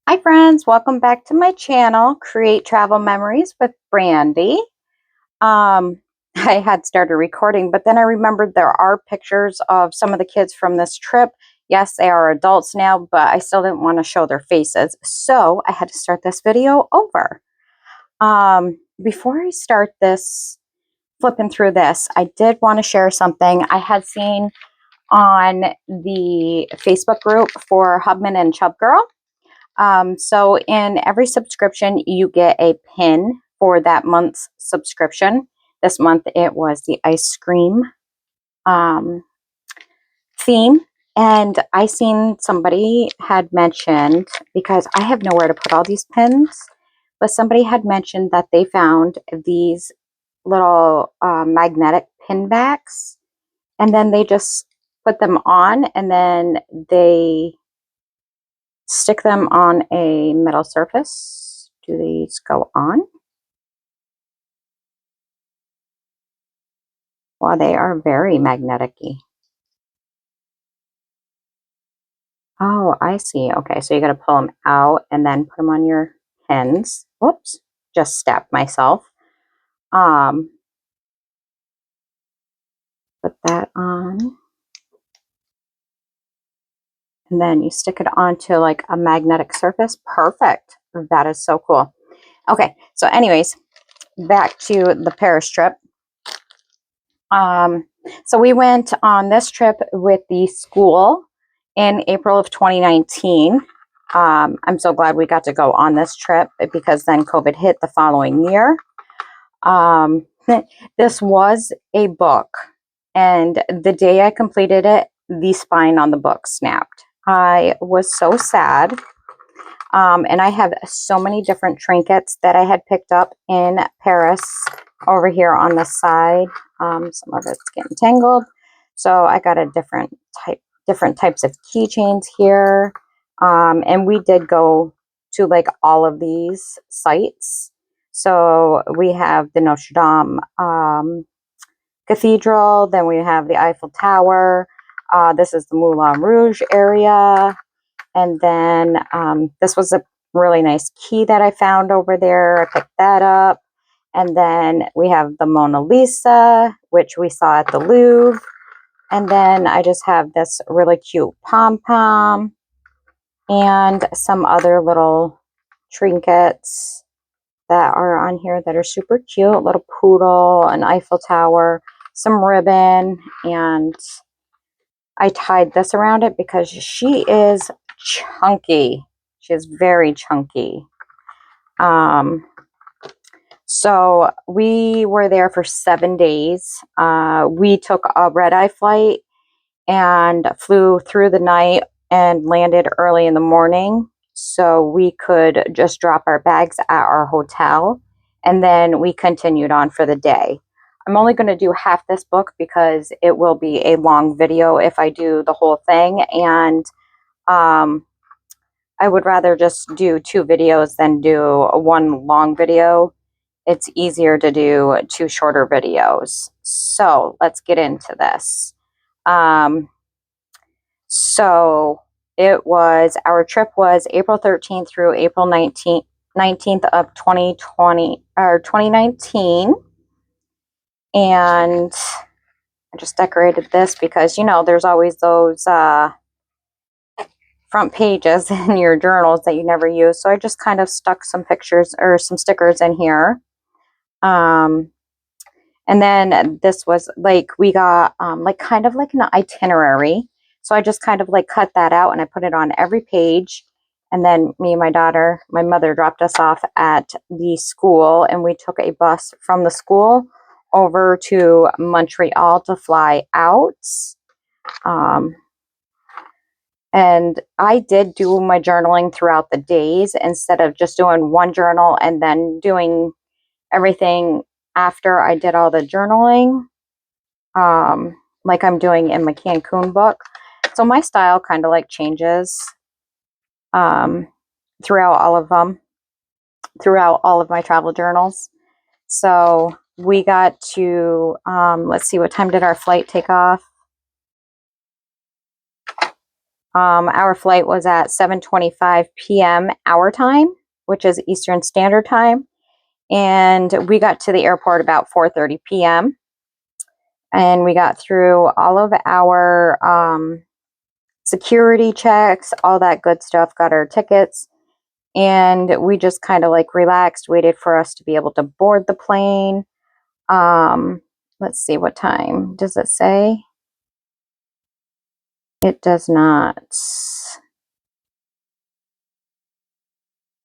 Hi friends, welcome back to my channel, Create Travel Memories with Brandy. I had started recording, but then I remembered there are pictures of some of the kids from this trip. Yes, they are adults now, but I still didn't want to show their faces. So I had to start this video over. Before I start this, flipping through this, I did want to share something I had seen on the Facebook group for Hubman and Chub Girl. So in every subscription, you get a pin for that month's subscription. This month, it was the ice cream um, theme. And I seen somebody had mentioned, because I have nowhere to put all these pins, but somebody had mentioned that they found these little magnetic pin backs, and then they just put them on, and then they stick them on a metal surface. Do these go on? Well, they are very magnetic-y. Oh, I see. Okay, so you got to pull them out and then put them on your pins. Whoops, just stabbed myself. Um, put that on. And then you stick it onto like a magnetic surface. Perfect. That is so cool. Okay, so anyways, back to the Paris trip. So we went on this trip with the school in April of 2019. I'm so glad we got to go on this trip because then COVID hit the following year. This was a book, and the day I completed it, the spine on the book snapped. I was so sad. And I have so many different trinkets that I had picked up in Paris over here on the side. Some of it's getting tangled. So I got a different types of keychains here. And we did go to like all of these sites. So we have the Notre Dame Cathedral. Then we have the Eiffel Tower. This is the Moulin Rouge area. And then this was a really nice key that I found over there. I picked that up. And then we have the Mona Lisa, which we saw at the Louvre. And then I just have this really cute pom-pom and some other little trinkets that are on here that are super cute. A little poodle, an Eiffel Tower, some ribbon, and I tied this around it because she is chunky. She is very chunky. So we were there for 7 days. We took a red-eye flight and flew through the night and landed early in the morning. So we could just drop our bags at our hotel. And then we continued on for the day. I'm only going to do half this book because it will be a long video if I do the whole thing. And I would rather just do 2 videos than do one long video. It's easier to do 2 shorter videos. So let's get into this. So our trip was April 13th through April 19th of 2020 or 2019. And I just decorated this because, you know, there's always those front pages in your journals that you never use. So I just kind of stuck some pictures or some stickers in here. And then this was like, we got like kind of like an itinerary. So I just kind of like cut that out and I put it on every page. And then me and my mother dropped us off at the school, and we took a bus from the school over to Montreal to fly out. And I did do my journaling throughout the days instead of just doing one journal and then doing everything after I did all the journaling, like I'm doing in my Cancun book. So my style kind of like changes throughout all of my travel journals. So we got to, let's see, what time did our flight take off? Our flight was at 7:25 p.m. our time, which is Eastern Standard Time. And we got to the airport about 4:30 p.m. And we got through all of our security checks, all that good stuff, got our tickets. And we just kind of like relaxed, waited for us to be able to board the plane. Let's see, what time does it say? It does not.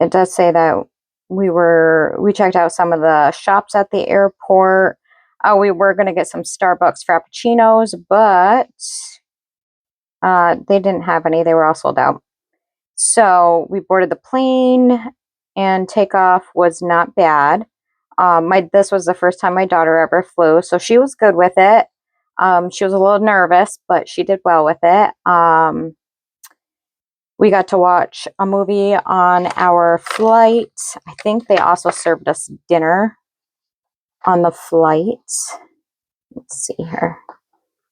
It does say that we checked out some of the shops at the airport. We were going to get some Starbucks Frappuccinos, but they didn't have any. They were all sold out. So we boarded the plane, and takeoff was not bad. This was the first time my daughter ever flew, so she was good with it. She was a little nervous, but she did well with it. We got to watch a movie on our flight. I think they also served us dinner on the flight. Let's see here.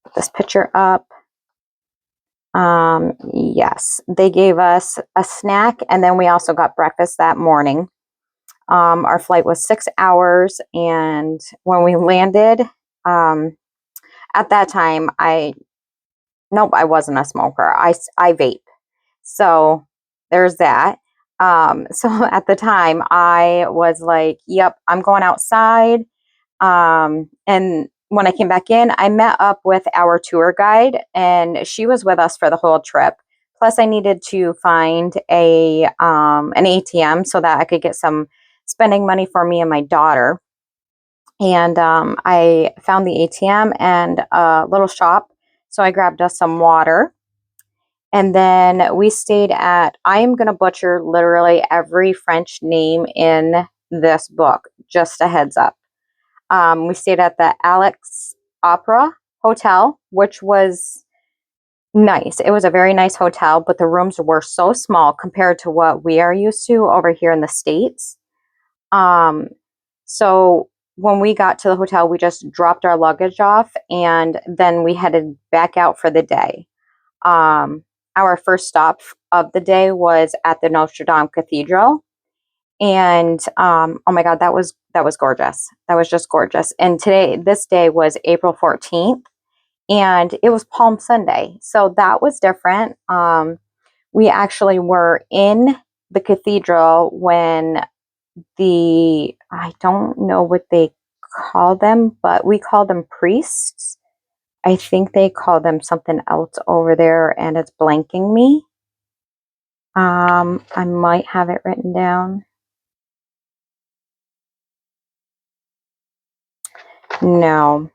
Put this picture up. Yes, they gave us a snack, and then we also got breakfast that morning. Our flight was 6 hours, and when we landed, at that time, I wasn't a smoker. I vape. So there's that. So at the time, I was like, yep, I'm going outside. And when I came back in, I met up with our tour guide, and she was with us for the whole trip. Plus, I needed to find an ATM so that I could get some spending money for me and my daughter. And I found the ATM and a little shop, so I grabbed us some water. And then we stayed at, I am going to butcher literally every French name in this book, just a heads up. We stayed at the Alex Opera Hotel, which was nice. It was a very nice hotel, but the rooms were so small compared to what we are used to over here in the States. So when we got to the hotel, we just dropped our luggage off, and then we headed back out for the day. Our first stop of the day was at the Notre Dame Cathedral. And oh my God, that was gorgeous. That was just gorgeous. And this day was April 14th, and it was Palm Sunday. So that was different. We actually were in the cathedral when I don't know what they call them, but we call them priests. I think they call them something else over there, and it's blanking me. I might have it written down. No.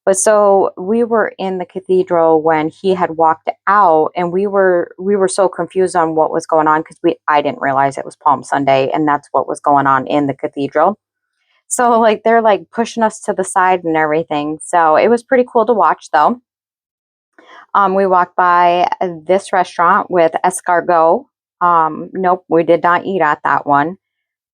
But so we were in the cathedral when he had walked out, and we were so confused on what was going on, because I didn't realize it was Palm Sunday, and that's what was going on in the cathedral. So like they're like pushing us to the side and everything. So it was pretty cool to watch though. We walked by this restaurant with escargot. Nope, we did not eat at that one.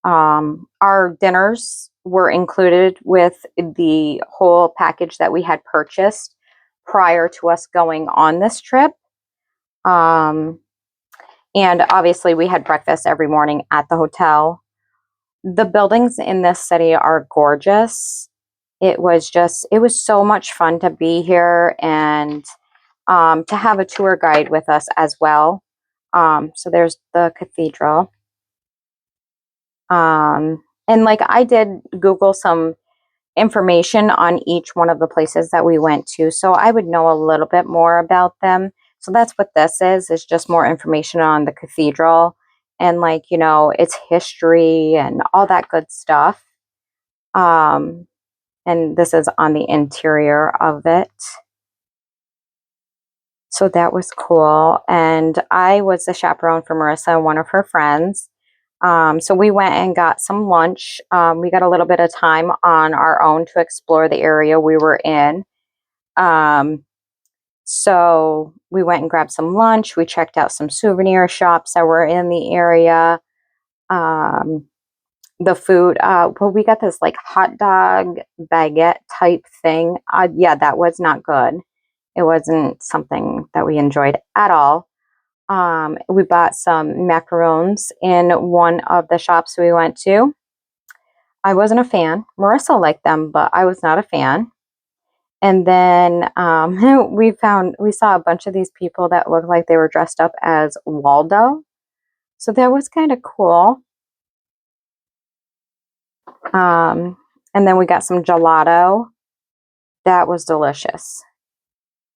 Our dinners were included with the whole package that we had purchased prior to us going on this trip. And obviously we had breakfast every morning at the hotel. The buildings in this city are gorgeous. It was so much fun to be here, and to have a tour guide with us as well. So there's the cathedral. And like I did Google some information on each one of the places that we went to, so I would know a little bit more about them. So that's what this is just more information on the cathedral, and like, its history and all that good stuff. And this is on the interior of it. So that was cool. And I was the chaperone for Marissa and one of her friends. So we went and got some lunch. We got a little bit of time on our own to explore the area we were in. So we went and grabbed some lunch. We checked out some souvenir shops that were in the area. The food, well, we got this like hot dog baguette type thing. Yeah, that was not good. It wasn't something that we enjoyed at all. We bought some macarons in one of the shops we went to. I wasn't a fan. Marissa liked them, but I was not a fan. And then we saw a bunch of these people that looked like they were dressed up as Waldo. So that was kind of cool. And then we got some gelato. That was delicious.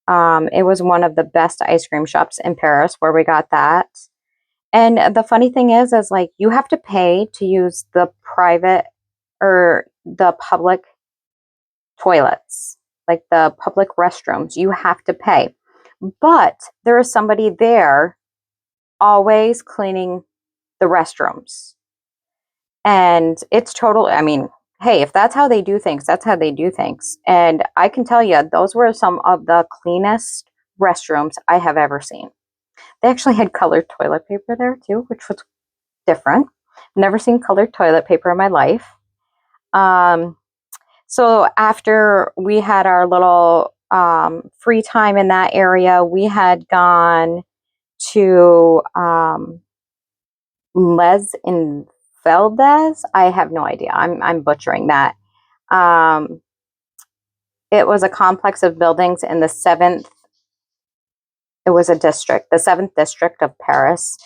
It was one of the best ice cream shops in Paris where we got that. And the funny thing is like you have to pay to use the private or the public toilets, like the public restrooms. You have to pay. But there is somebody there always cleaning the restrooms. And it's total, I mean, hey, if that's how they do things, that's how they do things. And I can tell you, those were some of the cleanest restrooms I have ever seen. They actually had colored toilet paper there too, which was different. Never seen colored toilet paper in my life. So after we had our little free time in that area, we had gone to Les in Valdez. I have no idea. I'm butchering that. It was a complex of buildings in the seventh. It was a district, the seventh district of Paris.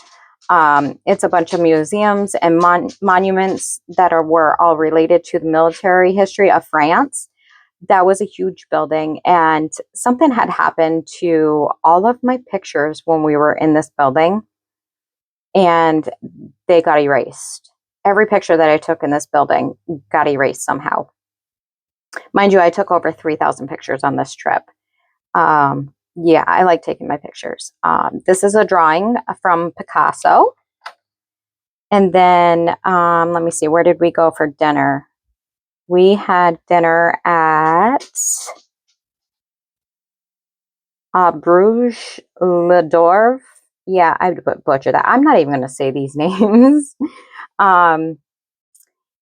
It's a bunch of museums and monuments that were all related to the military history of France. That was a huge building, and something had happened to all of my pictures when we were in this building, and they got erased. Every picture that I took in this building got erased somehow. Mind you, I took over 3,000 pictures on this trip. Yeah, I like taking my pictures. This is a drawing from Picasso. And then, let me see, where did we go for dinner? We had dinner at Bruges Le Dorf. Yeah, I would butcher that. I'm not even going to say these names.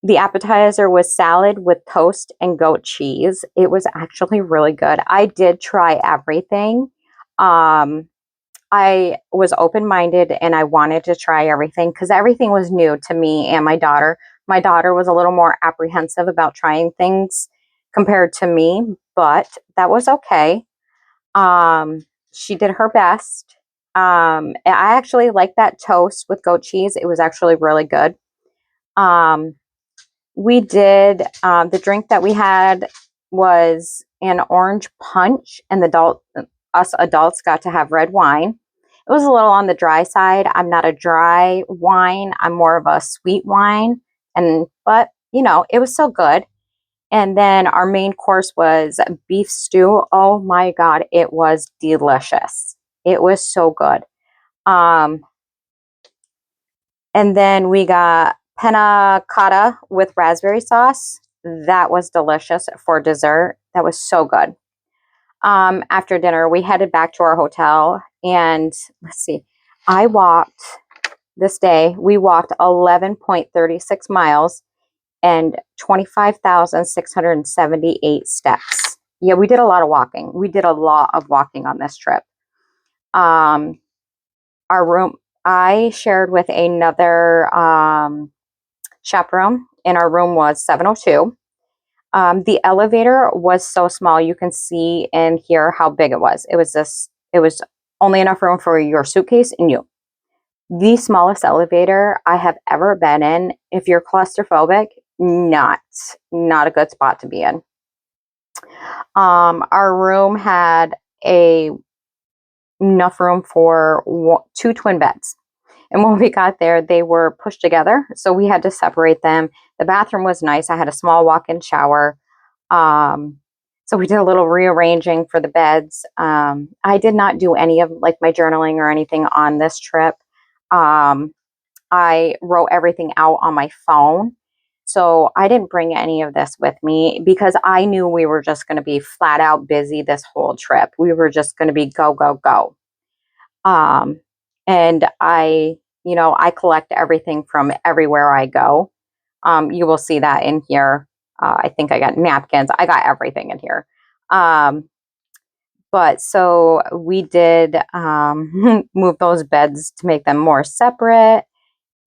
The appetizer was salad with toast and goat cheese. It was actually really good. I did try everything. I was open-minded and I wanted to try everything because everything was new to me and my daughter. My daughter was a little more apprehensive about trying things compared to me, but that was okay. She did her best. I actually liked that toast with goat cheese. It was actually really good. We did, the drink that we had was an orange punch, and us adults got to have red wine. It was a little on the dry side. I'm not a dry wine. I'm more of a sweet wine. But you know, it was so good. And then our main course was beef stew. Oh my God, it was delicious. It was so good. And then we got panna cotta with raspberry sauce. That was delicious for dessert. That was so good. After dinner, we headed back to our hotel. And let's see, we walked 11.36 miles and 25,678 steps. Yeah, we did a lot of walking. We did a lot of walking on this trip. Our room, I shared with another chaperone, and our room was 702. The elevator was so small, you can see and hear how big it was. It was only enough room for your suitcase and you. The smallest elevator I have ever been in. If you're claustrophobic, not a good spot to be in. Our room had enough room for 2 twin beds. And when we got there, they were pushed together, so we had to separate them. The bathroom was nice. I had a small walk-in shower. So we did a little rearranging for the beds. I did not do any of like my journaling or anything on this trip. I wrote everything out on my phone. So I didn't bring any of this with me because I knew we were just going to be flat out busy this whole trip. We were just going to be go, go, go. And I collect everything from everywhere I go. You will see that in here. I think I got napkins. I got everything in here. But so we did move those beds to make them more separate.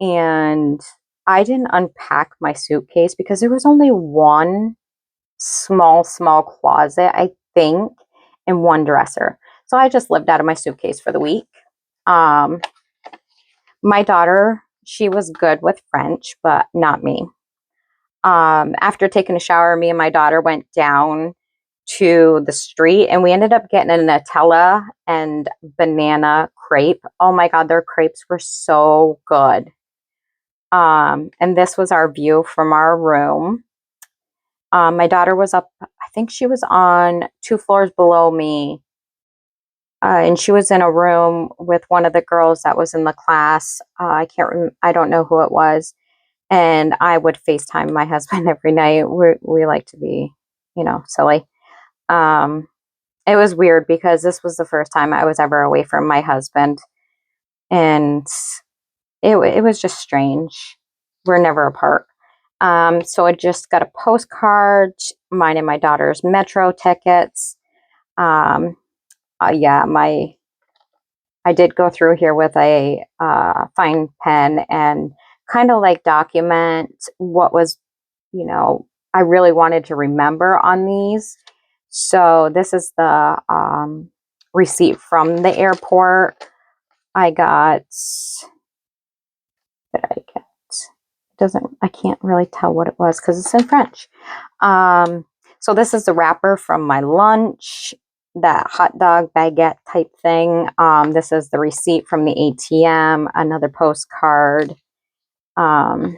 And I didn't unpack my suitcase because there was only one small closet, I think, and one dresser. So I just lived out of my suitcase for the week. Um, my daughter, she was good with French, but not me. After taking a shower, me and my daughter went down to the street and we ended up getting a Nutella and banana crepe. Oh my God, their crepes were so good. And this was our view from our room. My daughter was up, I think she was on 2 floors below me. And she was in a room with one of the girls that was in the class. I don't know who it was. And I would FaceTime my husband every night. We like to be, silly. Um, it was weird because this was the first time I was ever away from my husband. And it was just strange. We're never apart. So I just got a postcard, mine and my daughter's metro tickets. Yeah, I did go through here with a fine pen and kind of like document what was, I really wanted to remember on these. So this is the receipt from the airport. I got, what did I get? I can't really tell what it was because it's in French. So this is the wrapper from my lunch, that hot dog baguette type thing. This is the receipt from the ATM, another postcard. And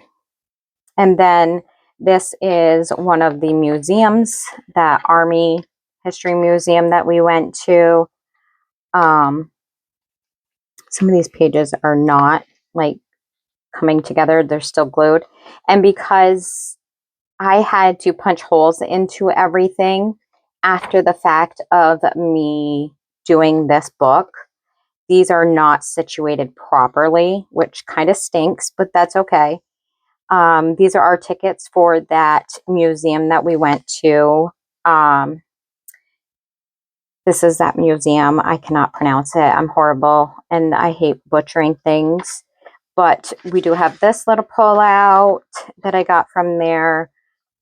then this is one of the museums, that Army History Museum that we went to. Some of these pages are not like coming together. They're still glued. And because I had to punch holes into everything after the fact of me doing this book, these are not situated properly, which kind of stinks, but that's okay. These are our tickets for that museum that we went to. This is that museum. I cannot pronounce it. I'm horrible and I hate butchering things. But we do have this little pullout that I got from there.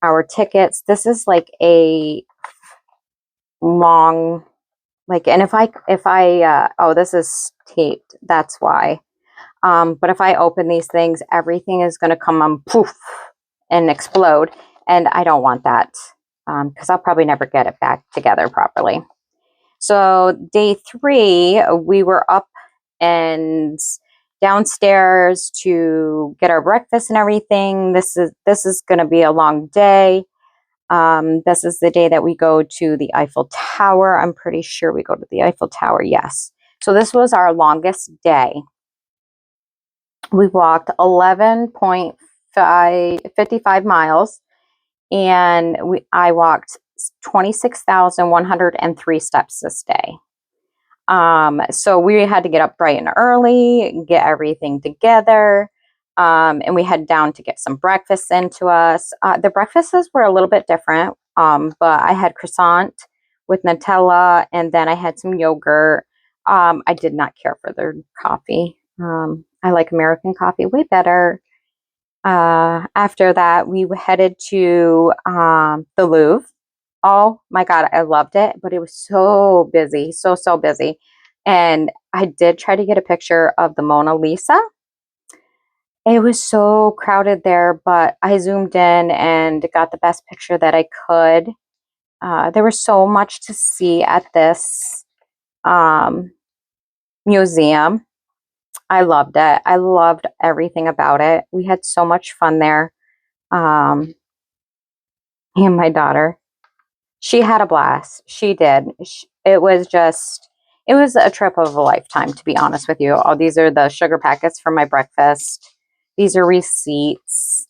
Our tickets. This is like a long, and oh, this is taped. That's why. But if I open these things, everything is going to come on poof and explode. And I don't want that because I'll probably never get it back together properly. So day 3, we were up and downstairs to get our breakfast and everything. This is going to be a long day. This is the day that we go to the Eiffel Tower. I'm pretty sure we go to the Eiffel Tower. Yes. So this was our longest day. We walked 11.55 miles and I walked 26,103 steps this day. So we had to get up bright and early, get everything together. And we head down to get some breakfast into us. The breakfasts were a little bit different, but I had croissant with Nutella, and then I had some yogurt. I did not care for their coffee. I like American coffee way better. After that, we headed to the Louvre. Oh my God, I loved it, but it was so busy, so busy. And I did try to get a picture of the Mona Lisa. It was so crowded there, but I zoomed in and got the best picture that I could. There was so much to see at this museum. I loved it. I loved everything about it. We had so much fun there. And my daughter, she had a blast. She did. It was a trip of a lifetime, to be honest with you. Oh, these are the sugar packets for my breakfast. These are receipts,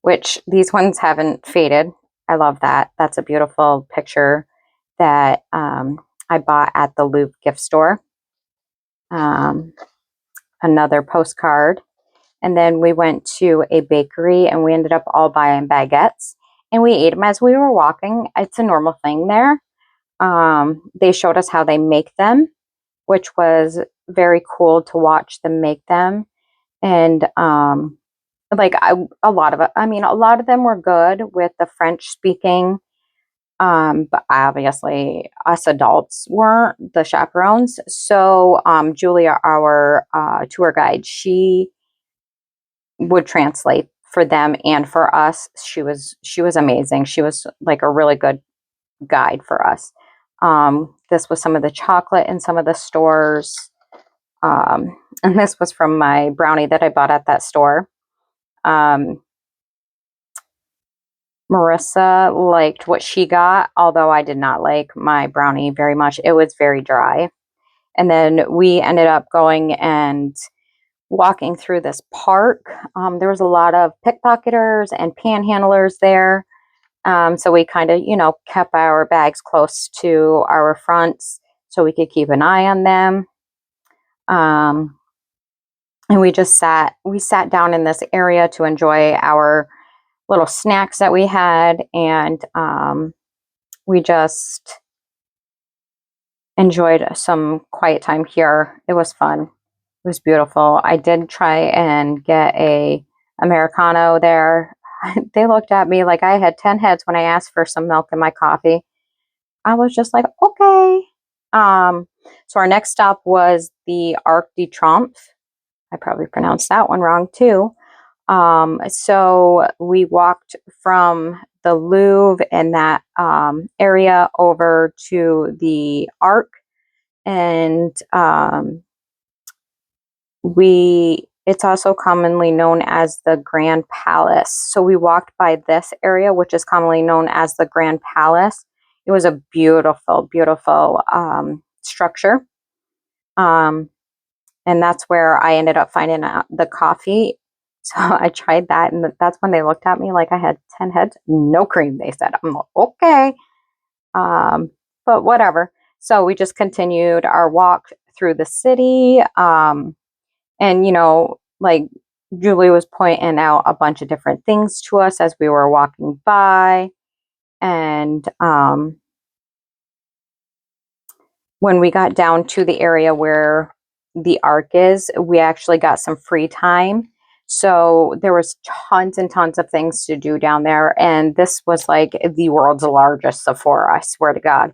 which these ones haven't faded. I love that. That's a beautiful picture that I bought at the Louvre gift store. Another postcard. And then we went to a bakery and we ended up all buying baguettes. And we ate them as we were walking. It's a normal thing there. They showed us how they make them, which was very cool to watch them make them. And like a lot of it, I mean, a lot of them were good with the French speaking. But obviously us adults weren't the chaperones. So Julia, our tour guide, she would translate for them and for us. She was amazing. She was like a really good guide for us. This was some of the chocolate in some of the stores. And this was from my brownie that I bought at that store. Marissa liked what she got, although I did not like my brownie very much. It was very dry. And then we ended up going and walking through this park. There was a lot of pickpocketers and panhandlers there. So we kind of, kept our bags close to our fronts so we could keep an eye on them. And we sat down in this area to enjoy our little snacks that we had. And we just enjoyed some quiet time here. It was fun. It was beautiful. I did try and get a Americano there. They looked at me like I had 10 heads when I asked for some milk in my coffee. I was just like, okay. So our next stop was the Arc de Triomphe. I probably pronounced that one wrong too. So we walked from the Louvre and that area over to the Arc, and it's also commonly known as the Grand Palace. So we walked by this area, which is commonly known as the Grand Palace. It was a beautiful, beautiful structure. And that's where I ended up finding the coffee. So I tried that, and that's when they looked at me like I had 10 heads. No cream, they said. I'm like, okay. But whatever. So we just continued our walk through the city. And, like Julie was pointing out a bunch of different things to us as we were walking by. And when we got down to the area where the Arc is, we actually got some free time. So there was tons and tons of things to do down there. And this was like the world's largest Sephora, I swear to God.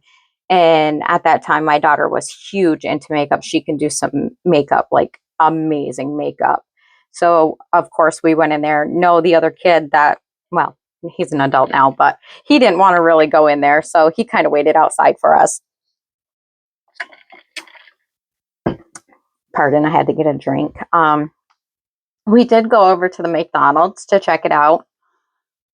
And at that time, my daughter was huge into makeup. She can do some makeup, like amazing makeup. So of course we went in there. No, the other kid well, he's an adult now, but he didn't want to really go in there. So he kind of waited outside for us. Pardon, I had to get a drink. We did go over to the McDonald's to check it out,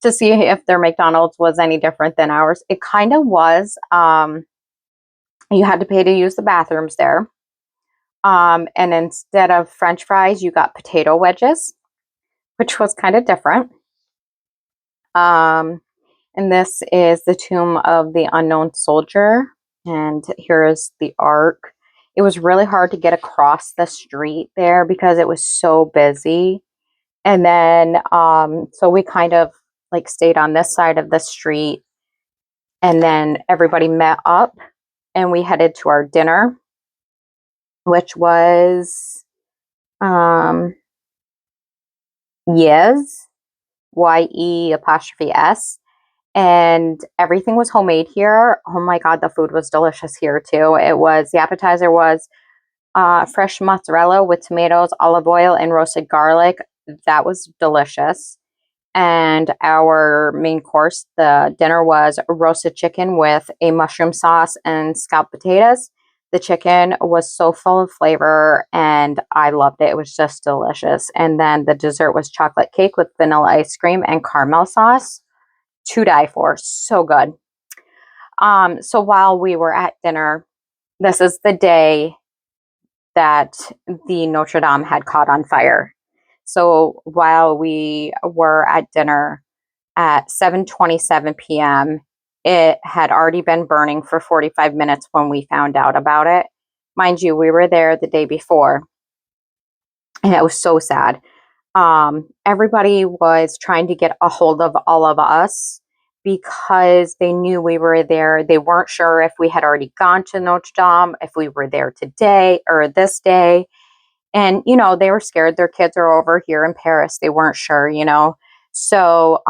to see if their McDonald's was any different than ours. It kind of was. You had to pay to use the bathrooms there. And instead of French fries, you got potato wedges, which was kind of different. And this is the tomb of the unknown soldier. And here is the Arc. It was really hard to get across the street there because it was so busy. And then, so we kind of like stayed on this side of the street, and then everybody met up and we headed to our dinner, which was, Yes, YE''S. And everything was homemade here. Oh my God, the food was delicious here too. The appetizer was fresh mozzarella with tomatoes, olive oil, and roasted garlic. That was delicious. And our main course, the dinner, was roasted chicken with a mushroom sauce and scalloped potatoes. The chicken was so full of flavor and I loved it. It was just delicious. And then the dessert was chocolate cake with vanilla ice cream and caramel sauce. To die for. So good. So while we were at dinner, this is the day that the Notre Dame had caught on fire. So while we were at dinner at 7:27 p.m., it had already been burning for 45 minutes when we found out about it. Mind you, we were there the day before, and it was so sad. Everybody was trying to get a hold of all of us, because they knew we were there. They weren't sure if we had already gone to Notre Dame, if we were there today or this day. And, you know, they were scared. Their kids are over here in Paris. They weren't sure, you know. So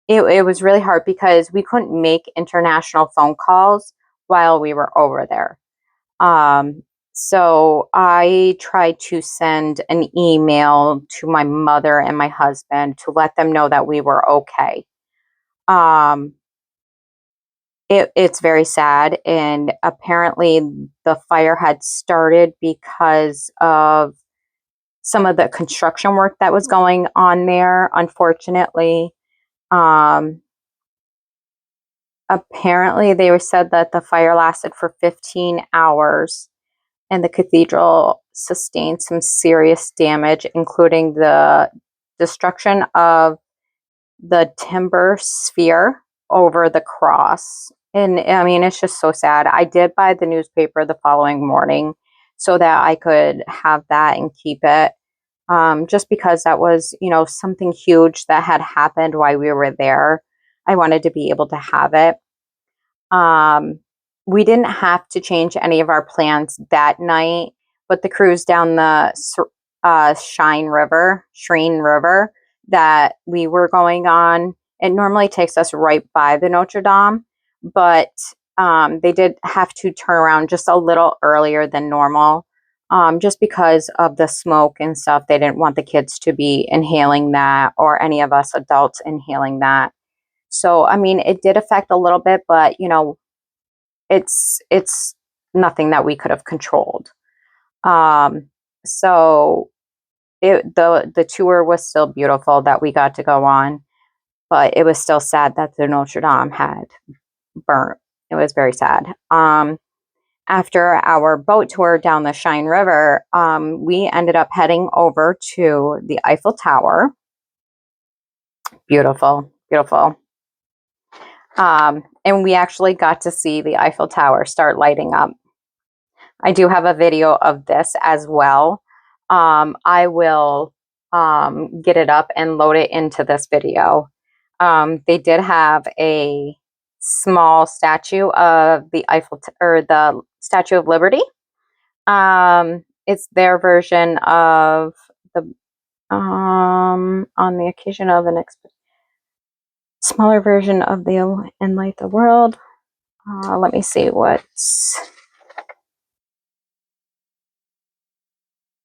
it was really hard because we couldn't make international phone calls while we were over there. So I tried to send an email to my mother and my husband to let them know that we were okay. Um, it's very sad, and apparently the fire had started because of some of the construction work that was going on there, unfortunately. Um, Apparently they said that the fire lasted for 15 hours and the cathedral sustained some serious damage, including the destruction of the timber sphere over the cross. And I mean, it's just so sad. I did buy the newspaper the following morning so that I could have that and keep it. Just because that was, you know, something huge that had happened while we were there. I wanted to be able to have it. Um, we didn't have to change any of our plans that night, but the cruise down the Shrine River that we were going on, it normally takes us right by the Notre Dame, but they did have to turn around just a little earlier than normal, just because of the smoke and stuff. They didn't want the kids to be inhaling that or any of us adults inhaling that. So, I mean, it did affect a little bit, but you know, it's nothing that we could have controlled. Um, so the tour was still beautiful that we got to go on, but it was still sad that the Notre Dame had burnt. It was very sad. After our boat tour down the Shine River, we ended up heading over to the Eiffel Tower. Beautiful, beautiful. And we actually got to see the Eiffel Tower start lighting up. I do have a video of this as well. I will get it up and load it into this video. They did have a small statue of the or the Statue of Liberty. It's their version of the on the occasion of an smaller version of the Enlight the World. Let me see what's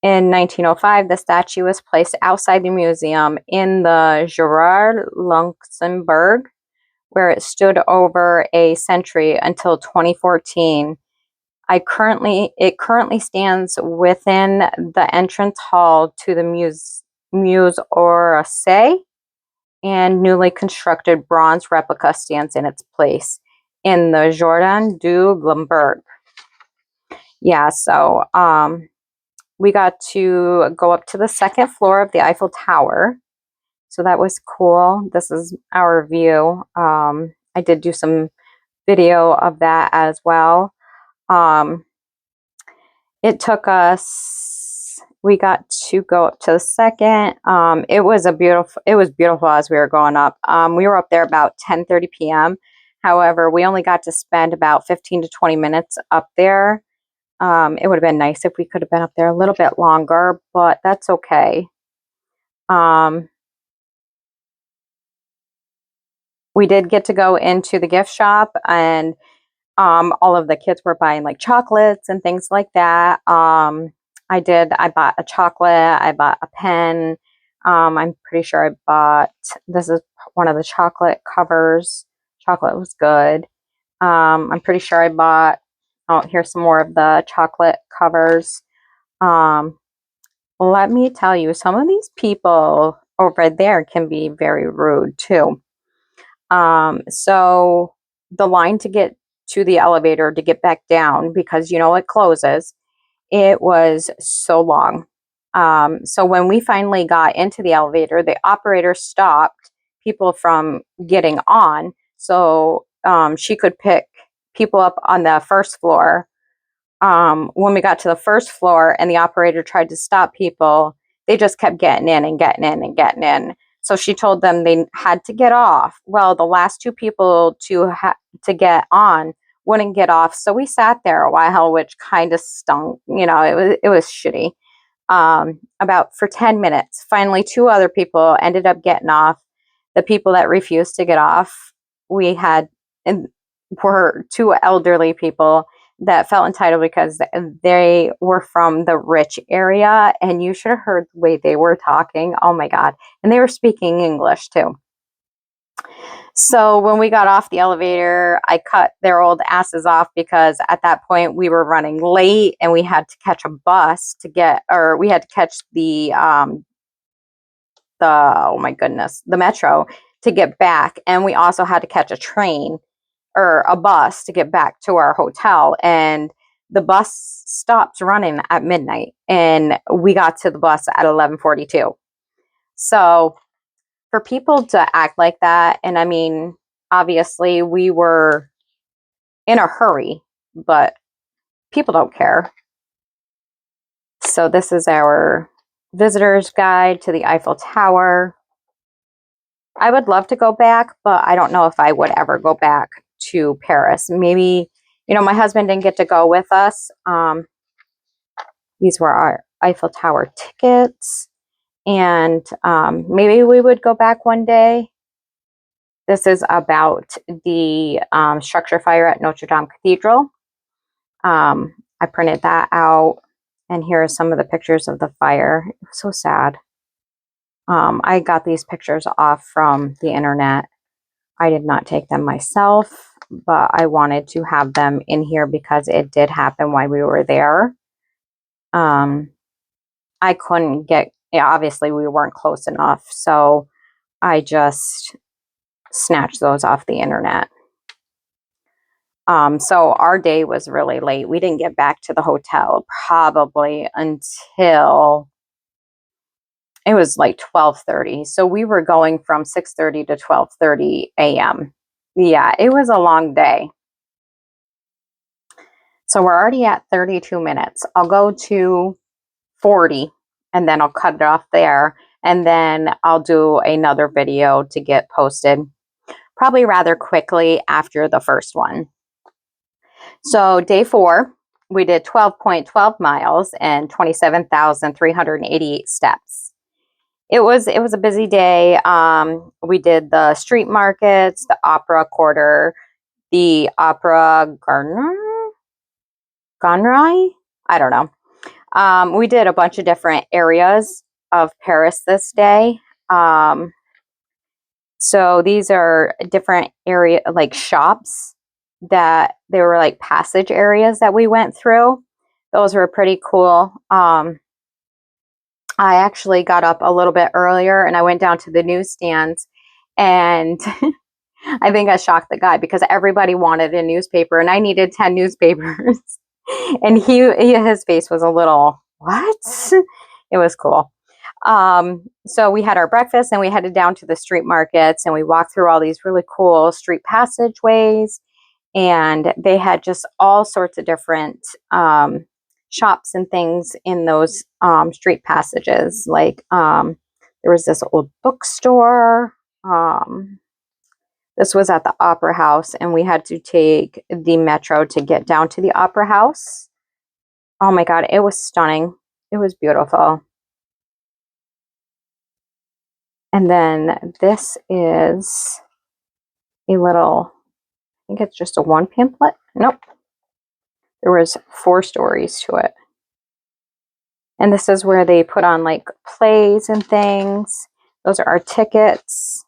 in 1905. The statue was placed outside the museum in the Gerard Luxembourg, where it stood over a century until 2014. It currently stands within the entrance hall to the Muse Orsay, and newly constructed bronze replica stands in its place in the Jardin du Limbourg. Yeah, so we got to go up to the second floor of the Eiffel Tower. So that was cool. This is our view. I did do some video of that as well. It took us, we got to go up to the second. It was beautiful as we were going up. We were up there about 10:30 p.m. However, we only got to spend about 15 to 20 minutes up there. It would have been nice if we could have been up there a little bit longer, but that's okay. We did get to go into the gift shop, and all of the kids were buying like chocolates and things like that. I bought a chocolate, I bought a pen. I'm pretty sure this is one of the chocolate covers. Chocolate was good. I'm pretty sure I bought, oh, here's some more of the chocolate covers. Let me tell you, some of these people over there can be very rude too. So the line to get to the elevator to get back down, because you know it closes, it was so long. So when we finally got into the elevator, the operator stopped people from getting on, so she could pick people up on the first floor. When we got to the first floor and the operator tried to stop people, they just kept getting in and getting in and getting in. So she told them they had to get off. Well, the last two people to get on wouldn't get off, so we sat there a while, which kind of stunk. You know, it was shitty. About for 10 minutes. Finally, two other people ended up getting off. The people that refused to get off, we had and were two elderly people that felt entitled because they were from the rich area, and you should have heard the way they were talking. Oh my God. And they were speaking English too. So when we got off the elevator, I cut their old asses off because at that point we were running late and we had to catch a bus to get, or we had to catch oh my goodness, the metro to get back. And we also had to catch a train or a bus to get back to our hotel. And the bus stopped running at midnight and we got to the bus at 11:42. So for people to act like that, and I mean, obviously we were in a hurry, but people don't care. So this is our visitor's guide to the Eiffel Tower. I would love to go back, but I don't know if I would ever go back to Paris. Maybe, you know, my husband didn't get to go with us. These were our Eiffel Tower tickets. And maybe we would go back one day. This is about the structure fire at Notre Dame Cathedral. I printed that out. And here are some of the pictures of the fire. It was so sad. I got these pictures off from the internet. I did not take them myself, but I wanted to have them in here because it did happen while we were there. I couldn't get, obviously we weren't close enough, so I just snatched those off the internet. So our day was really late. We didn't get back to the hotel probably until it was like 12:30. So we were going from 6:30 to 12:30 a.m. Yeah, it was a long day. So we're already at 32 minutes. I'll go to 40 and then I'll cut it off there. And then I'll do another video to get posted probably rather quickly after the first one. So day 4, we did 12.12 miles and 27,388 steps. It was a busy day. We did the street markets, the opera quarter, the opera Ganrai? I don't know. We did a bunch of different areas of Paris this day. So these are different area, like shops that they were like passage areas that we went through. Those were pretty cool. I actually got up a little bit earlier and I went down to the newsstands, and I think I shocked the guy because everybody wanted a newspaper and I needed 10 newspapers. And his face was a little, what? It was cool. So we had our breakfast and we headed down to the street markets and we walked through all these really cool street passageways, and they had just all sorts of different shops and things in those street passages. Like there was this old bookstore. This was at the Opera House, and we had to take the metro to get down to the Opera House. Oh my God, it was stunning. It was beautiful. And then this is a little, I think it's just a one pamphlet. Nope. There was 4 stories to it. And this is where they put on like plays and things. Those are our tickets.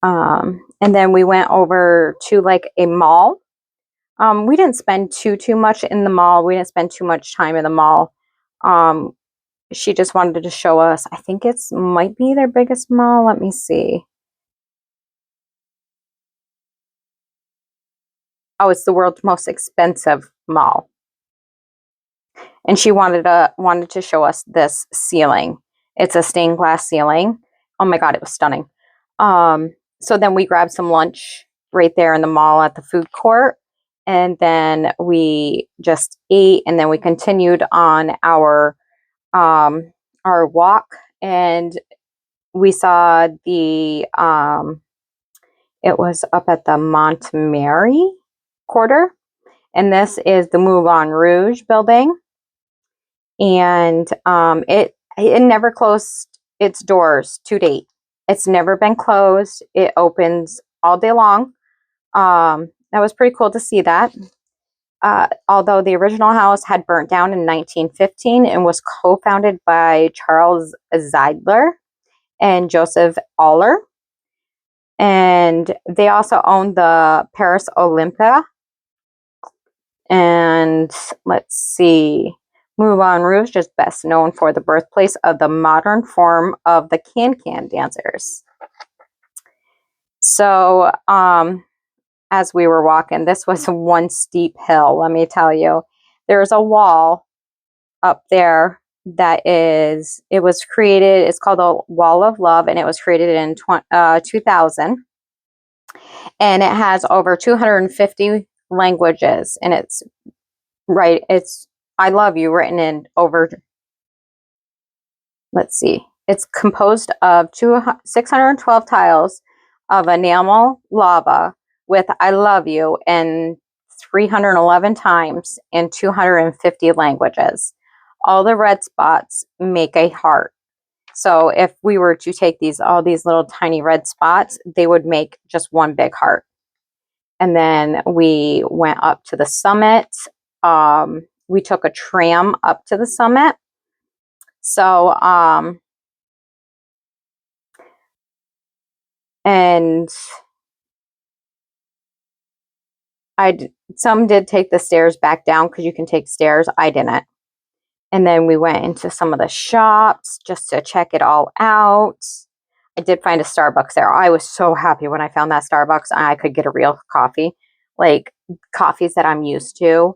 And then we went over to like a mall. We didn't spend too much in the mall. We didn't spend too much time in the mall. She just wanted to show us, I think it's might be their biggest mall. Let me see. Oh, it's the world's most expensive mall. And she wanted to show us this ceiling. It's a stained glass ceiling. Oh my God, it was stunning. So then we grabbed some lunch right there in the mall at the food court. And then we just ate, and then we continued on our walk. And we saw the, it was up at the Montmary quarter. And this is the Moulin Rouge building. And it never closed its doors to date. It's never been closed. It opens all day long. That was pretty cool to see that. Although the original house had burnt down in 1915 and was co-founded by Charles Zeidler and Joseph Aller. And they also owned the Paris Olympia. And let's see, Moulin Rouge is best known for the birthplace of the modern form of the can-can dancers. So, as we were walking, this was one steep hill, let me tell you. There's a wall up there that is, it was created, it's called the Wall of Love, and it was created in 2000. And it has over 250 languages, and it's I love you written in over, let's see, it's composed of 612 tiles of enamel lava with I love you and 311 times in 250 languages. All the red spots make a heart. So if we were to take all these little tiny red spots, they would make just one big heart. And then we went up to the summit. We took a tram up to the summit. So, and some did take the stairs back down because you can take stairs. I didn't. And then we went into some of the shops just to check it all out. I did find a Starbucks there. I was so happy when I found that Starbucks and I could get a real coffee, like coffees that I'm used to.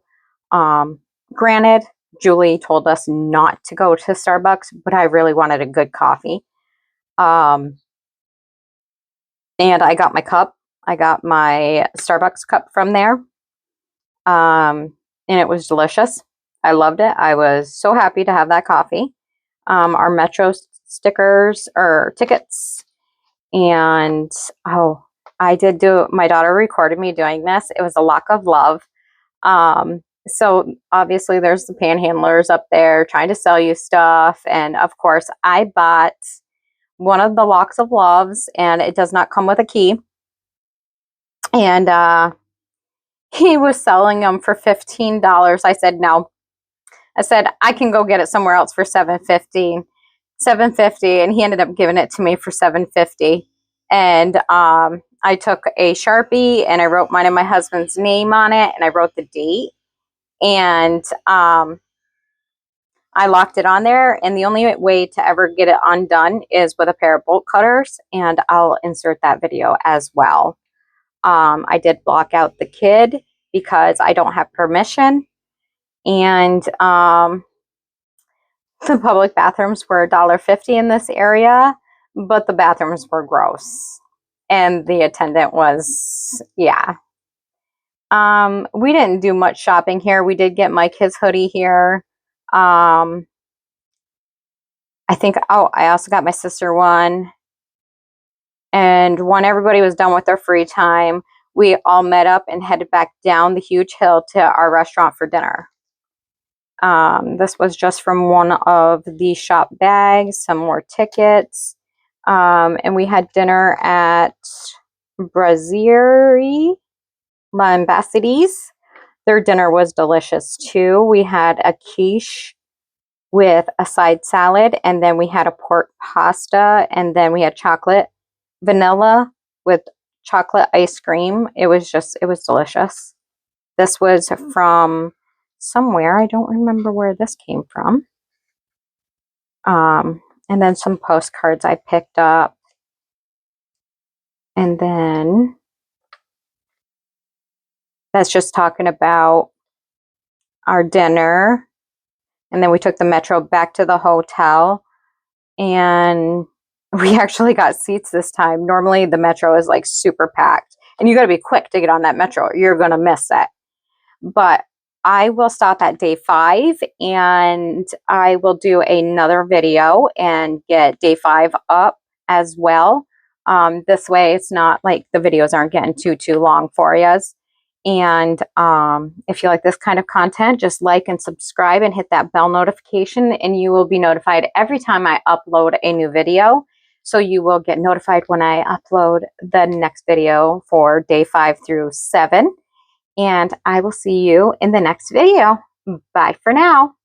Granted, Julie told us not to go to Starbucks, but I really wanted a good coffee. And I got my cup. I got my Starbucks cup from there. And it was delicious. I loved it. I was so happy to have that coffee. Our Metro stickers or tickets. And I did my daughter recorded me doing this. It was a lock of love. So obviously there's the panhandlers up there trying to sell you stuff. And of course I bought one of the locks of loves, and it does not come with a key. And he was selling them for $15. I said, no. I said, I can go get it somewhere else for $7.50. And he ended up giving it to me for $7.50. And I took a Sharpie and I wrote mine and my husband's name on it, and I wrote the date. And I locked it on there, and the only way to ever get it undone is with a pair of bolt cutters, and I'll insert that video as well. I did block out the kid because I don't have permission, and the public bathrooms were $1.50 in this area, but the bathrooms were gross, and the attendant was, yeah. We didn't do much shopping here. We did get my kid's hoodie here. I think, I also got my sister one. And when everybody was done with their free time, we all met up and headed back down the huge hill to our restaurant for dinner. This was just from one of the shop bags, some more tickets. And we had dinner at Brasserie L'Ambassadeurs. Their dinner was delicious too. We had a quiche with a side salad, and then we had a pork pasta, and then we had vanilla with chocolate ice cream. It was delicious. This was from somewhere. I don't remember where this came from. And then some postcards I picked up. And then that's just talking about our dinner. And then we took the Metro back to the hotel, and we actually got seats this time. Normally the Metro is like super packed, and you got to be quick to get on that Metro. You're going to miss it. But I will stop at day 5, and I will do another video and get day 5 up as well. This way it's not like the videos aren't getting too long for you. And if you like this kind of content, just like and subscribe and hit that bell notification, and you will be notified every time I upload a new video. So you will get notified when I upload the next video for day 5 through 7. And I will see you in the next video. Bye for now.